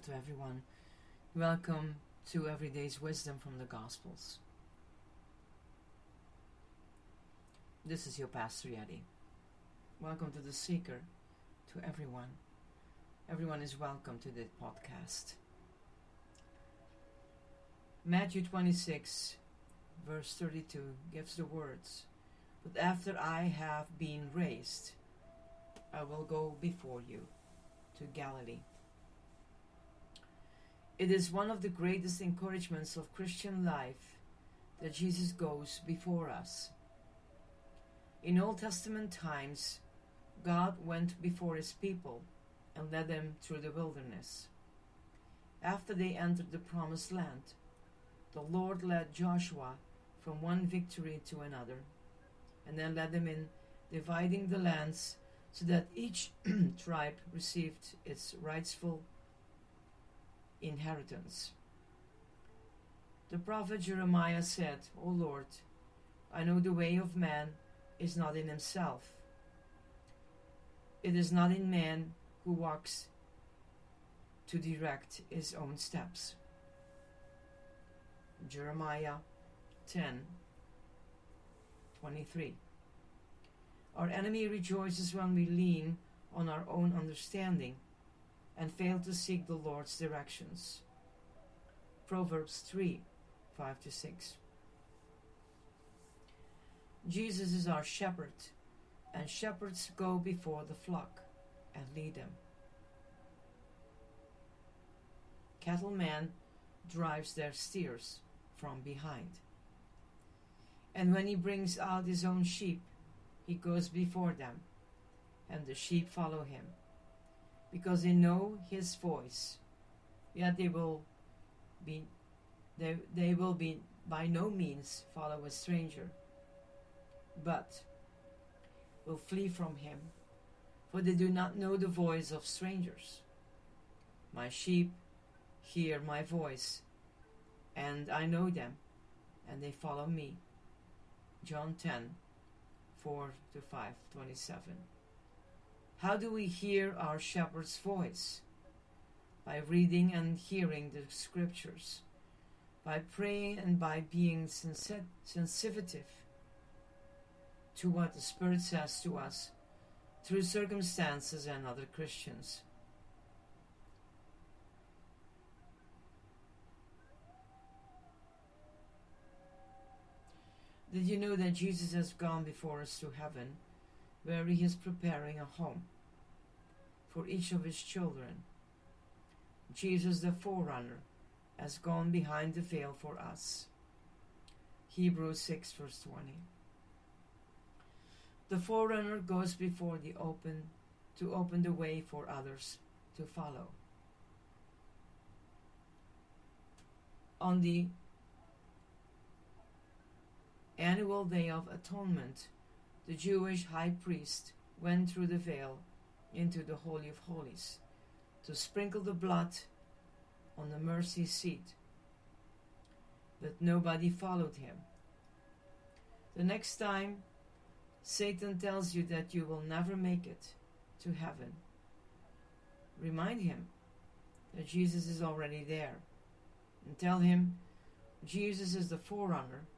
to everyone. Welcome to Everyday's Wisdom from the Gospels. This is your Pastor Yeti. Welcome to the Seeker, to everyone. Everyone is welcome to this podcast. Matthew 26, verse 32 gives the words, "But after I have been raised, I will go before you to Galilee." It is one of the greatest encouragements of Christian life that Jesus goes before us. In Old Testament times, God went before his people and led them through the wilderness. After they entered the promised land, the Lord led Joshua from one victory to another, and then led them in dividing the lands so that each tribe received its rightful inheritance. The prophet Jeremiah said, "O Lord, I know the way of man is not in himself. It is not in man who walks to direct his own steps." Jeremiah 10:23. Our enemy rejoices when we lean on our own understanding and fail to seek the Lord's directions. Proverbs 3:5-6. Jesus is our shepherd, and shepherds go before the flock and lead them. Cattleman drives their steers from behind. And when he brings out his own sheep, he goes before them, and the sheep follow him, because they know his voice. Yet they will be by no means follow a stranger, but will flee from him, for they do not know the voice of strangers. My sheep hear my voice, and I know them, and they follow me. John 10:4-5-27. How do we hear our shepherd's voice? By reading and hearing the scriptures, by praying and by being sensitive to what the Spirit says to us through circumstances and other Christians. Did you know that Jesus has gone before us to heaven, where he is preparing a home for each of his children? Jesus, the forerunner, has gone behind the veil for us. Hebrews 6:20. The forerunner goes before to open the way for others to follow. On the annual Day of Atonement, the Jewish high priest went through the veil into the Holy of Holies to sprinkle the blood on the mercy seat, but nobody followed him. The next time Satan tells you that you will never make it to heaven, remind him that Jesus is already there, and tell him Jesus is the forerunner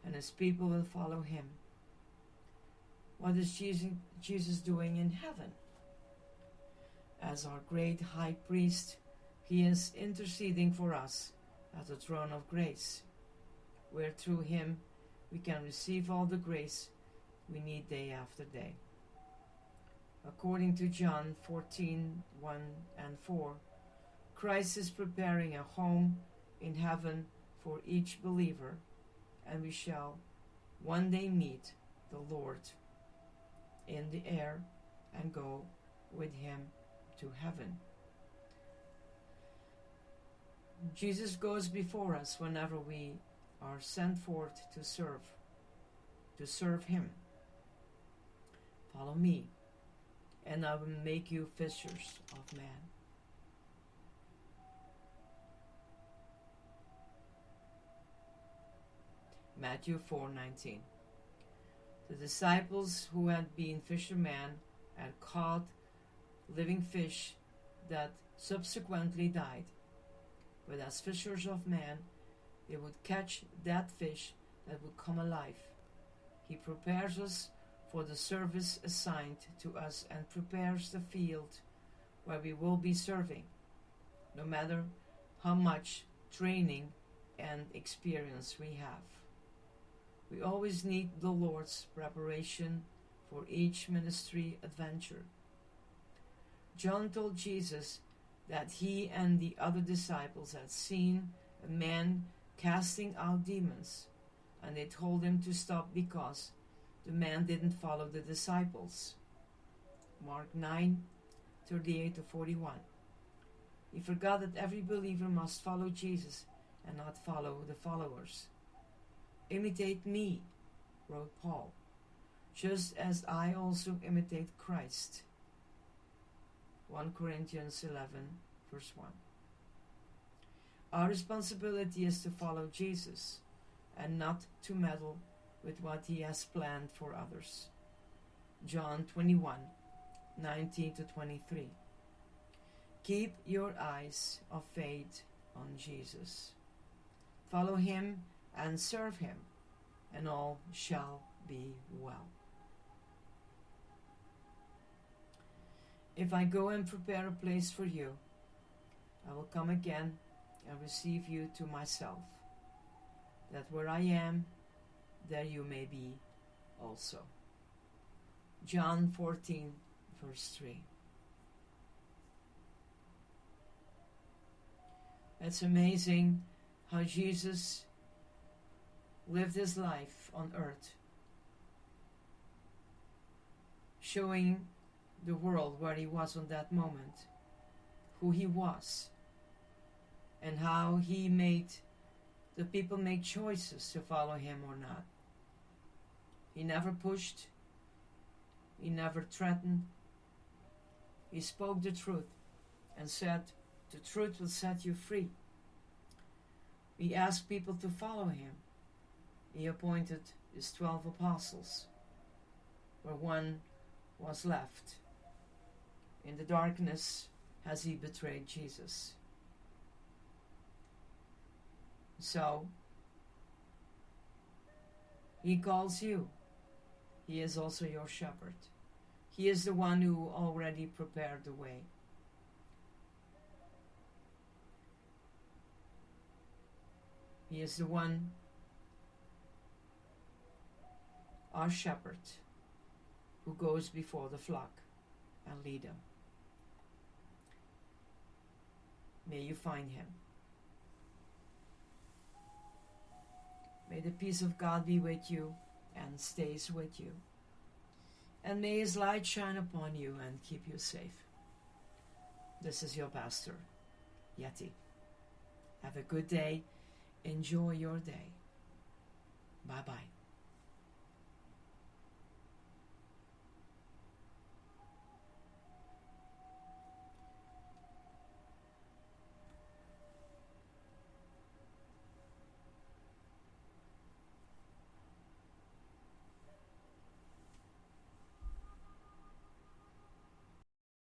and his people will follow him. What is Jesus doing in heaven? As our great high priest, he is interceding for us at the throne of grace, where through him we can receive all the grace we need day after day. According to John 14:1-4, Christ is preparing a home in heaven for each believer, and we shall one day meet the Lord in the air and go with him to heaven. Jesus goes before us whenever we are sent forth to serve him. Follow me, and I will make you fishers of men. Matthew 4:19. The disciples who had been fishermen had caught living fish that subsequently died. But as fishers of men, they would catch that fish that would come alive. He prepares us for the service assigned to us and prepares the field where we will be serving, no matter how much training and experience we have. We always need the Lord's preparation for each ministry adventure. John told Jesus that he and the other disciples had seen a man casting out demons, and they told him to stop because the man didn't follow the disciples. Mark 9:38-41. He forgot that every believer must follow Jesus and not follow the followers. Imitate me, wrote Paul, just as I also imitate Christ. 1 Corinthians 11, verse 1. Our responsibility is to follow Jesus and not to meddle with what he has planned for others. John 21:19-23. Keep your eyes of faith on Jesus. Follow him and serve him, and all shall be well. If I go and prepare a place for you, I will come again and receive you to myself, that where I am, there you may be also. John 14, verse 3. It's amazing how Jesus lived his life on earth, showing the world where he was on that moment, who he was, and how he made the people make choices to follow him or not. He never pushed, he never threatened. He spoke the truth and said, the truth will set you free. He asked people to follow him. He appointed his 12 apostles, where one was left in the darkness as he betrayed Jesus. So, he calls you. He is also your shepherd. He is the one who already prepared the way. He is the one, our shepherd, who goes before the flock and lead them. May you find him. May the peace of God be with you and stays with you. And may his light shine upon you and keep you safe. This is your pastor, Yeti. Have a good day. Enjoy your day. Bye-bye.